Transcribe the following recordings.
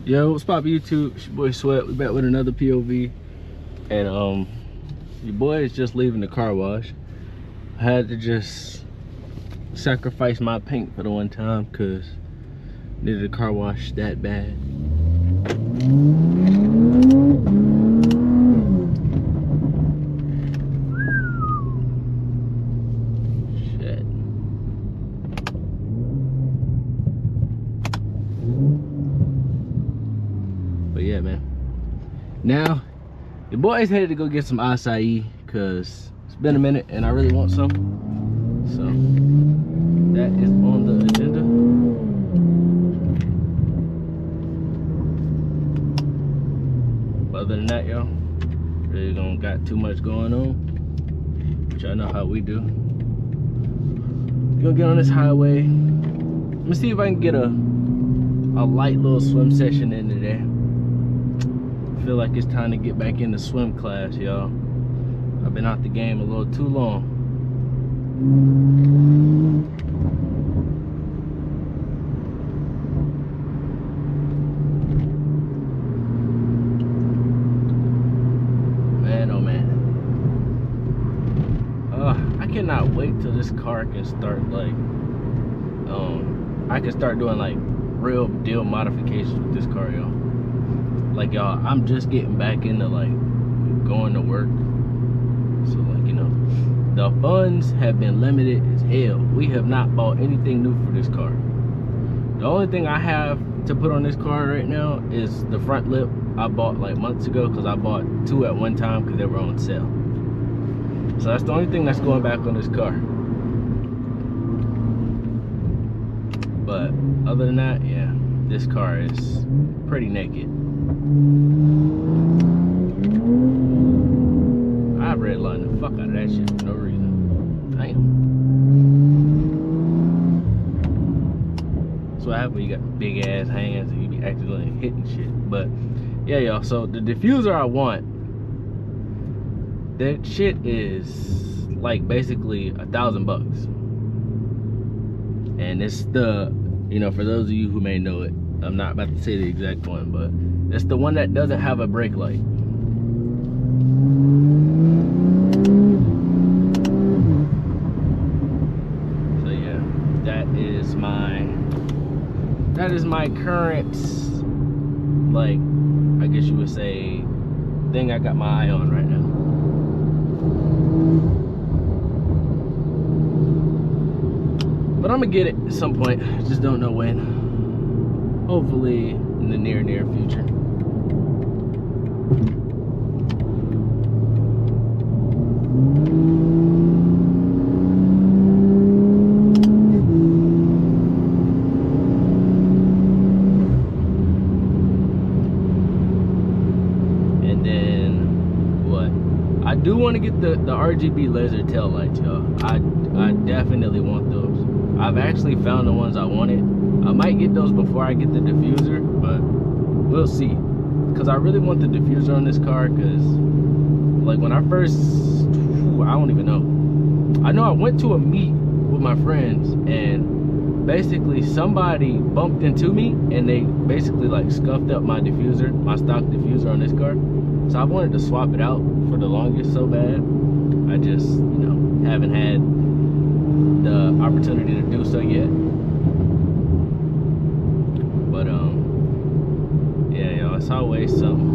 Yo, what's poppin' YouTube? It's your boy Sweat. We back with another POV. And your boy is just leaving the car wash. I had to just sacrifice my paint for the one time because needed a car wash that bad. Shit. But yeah, man. Now, the boys headed to go get some acai because it's been a minute and I really want some. So that is on the agenda. But other than that, y'all, really don't got too much going on. But y'all know how we do. Gonna get on this highway. Let me see if I can get a light little swim session in today. I feel like it's time to get back into swim class, y'all. I've been out the game a little too long. Man, oh man. I cannot wait till this car can start like, I can start doing like real deal modifications with this car, y'all. Like, y'all, I'm just getting back into like going to work, so like, you know, the funds have been limited as hell. We have not bought anything new for this car. The only thing I have to put on this car right now is the front lip. I bought like months ago because I bought two at one time because they were on sale. So that's the only thing that's going back on this car. But other than that, yeah, this car is pretty naked. I redlined the fuck out of that shit for no reason. Damn. That's what happens when you got big ass hands and you be accidentally hitting shit. But yeah, y'all, so the diffuser I want, that shit is like basically $1,000. And it's the, you know, for those of you who may know it, I'm not about to say the exact one, but it's the one that doesn't have a brake light. So yeah, that is my current, like, I guess you would say, thing I got my eye on right now. But I'm gonna get it at some point, just don't know when. Hopefully in the near future. And then what? I do want to get the RGB laser tail lights, y'all. I definitely want those. I've actually found the ones I wanted. I might get those before I get the diffuser, but we'll see. Because I really want the diffuser on this car, because like when I first, I don't even know. I know I went to a meet with my friends and basically somebody bumped into me and they basically like scuffed up my diffuser, my stock diffuser on this car. So I wanted to swap it out for the longest so bad. I just, you know, haven't had the opportunity to do so yet. But yeah, y'all, it's always something.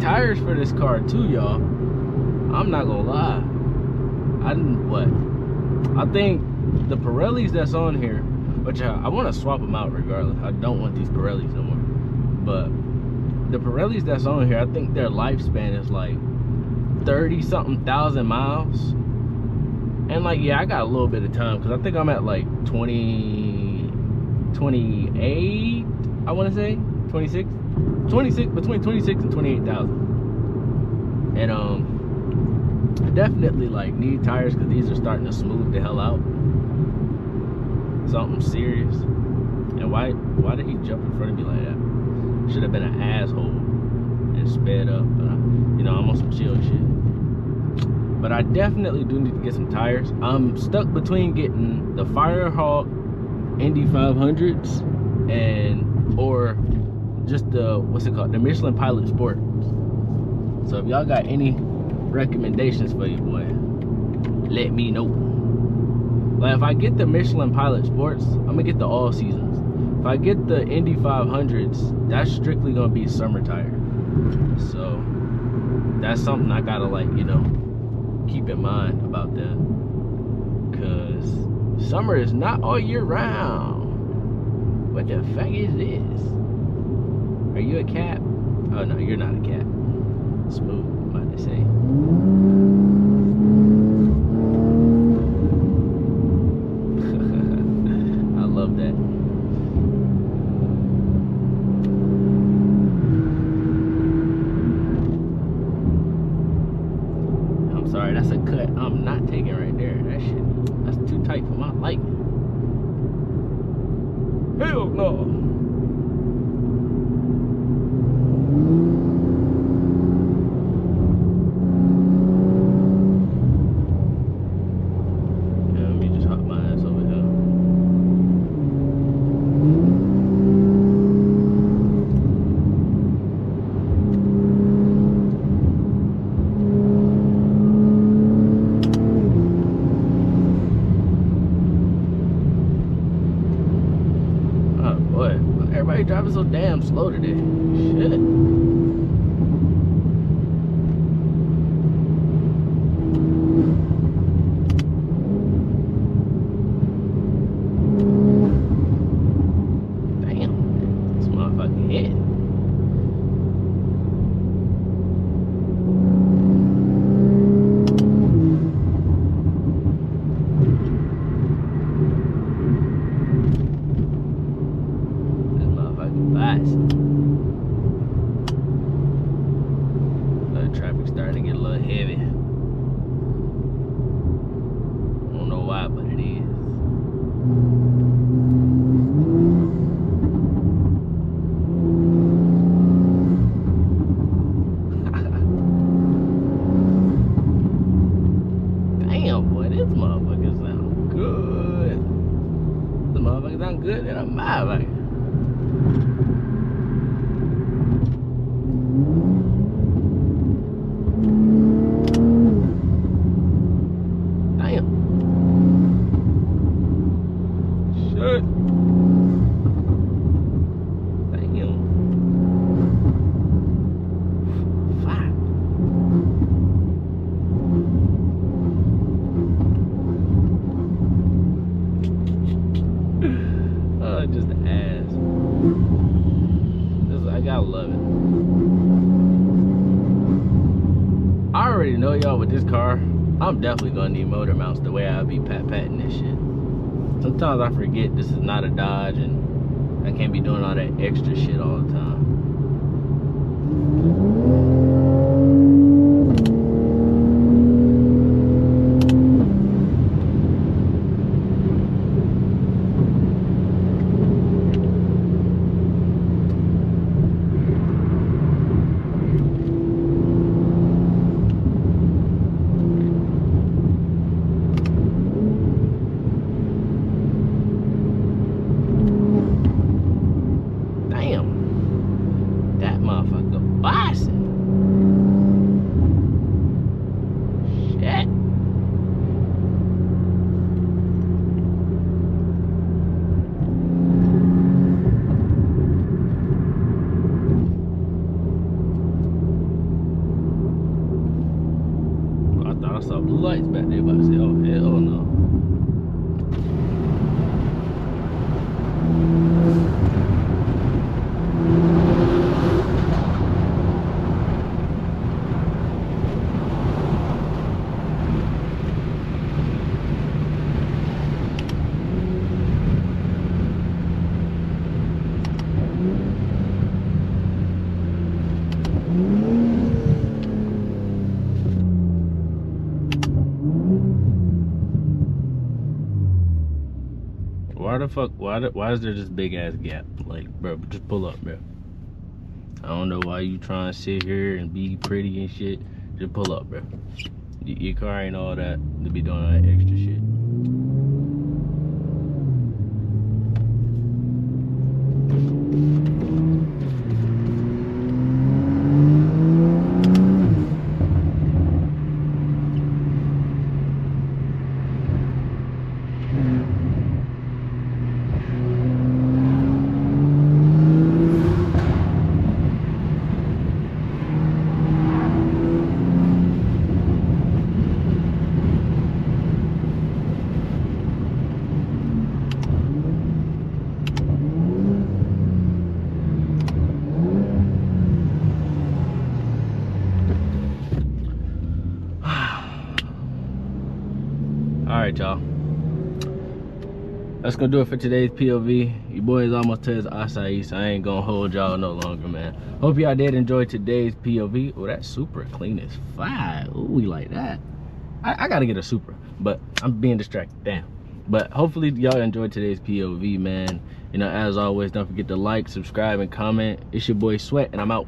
tires for this car too, y'all. I'm not gonna lie. I think the Pirellis that's on here, which I want to swap them out regardless. I don't want these Pirellis no more. But the Pirellis that's on here, I think their lifespan is like 30-something thousand miles. And like, yeah, I got a little bit of time because I think I'm at like 28, I want to say 26, between 26 and 28,000. And I definitely like need tires because these are starting to smooth the hell out. Something serious. And why did he jump in front of me like that? Should have been an asshole and sped up. But you know, I'm on some chill shit. But I definitely do need to get some tires. I'm stuck between getting the Firehawk Indy 500s or just the, what's it called, the Michelin Pilot Sport. So if y'all got any recommendations for you, boy, let me know. Like if I get the Michelin Pilot Sports, I'm gonna get the all seasons. If I get the Indy 500s, that's strictly gonna be summer tire. So that's something I gotta, like, you know, keep in mind about that, because summer is not all year round. What the fuck is this? Are you a cat? Oh no, you're not a cat. Smooth, I'm about to say. I love that. I'm sorry, that's a cut I'm not taking right there. That shit, that's too tight for my liking. Hell no. Everybody driving so damn slow today. Shit. Damn. This motherfucking head. Traffic's starting to get a little heavy. I don't know why, but it is. Damn, boy, this motherfucker sound good. This motherfucker sound good in a motherfucker. Just ass. I gotta love it. I already know y'all with this car, I'm definitely gonna need motor mounts the way I'll be patting this shit. Sometimes I forget this is not a Dodge and I can't be doing all that extra shit all the time. That motherfucker bossing. saw blue lights back there, but I said, oh hell no. Why the fuck, why is there this big ass gap? Like, bro, just pull up, bro. I don't know why you trying to sit here and be pretty and shit. Just pull up, bro. Your car ain't all that to be doing all that extra shit. Alright, y'all. That's gonna do it for today's POV. Your boy is almost to his acai, so I ain't gonna hold y'all no longer, man. Hope y'all did enjoy today's POV. Oh, that Supra clean as fire. Ooh, we like that. I gotta get a Supra, but I'm being distracted. Damn. But hopefully y'all enjoyed today's POV, man. You know, as always, don't forget to like, subscribe, and comment. It's your boy Sweat, and I'm out.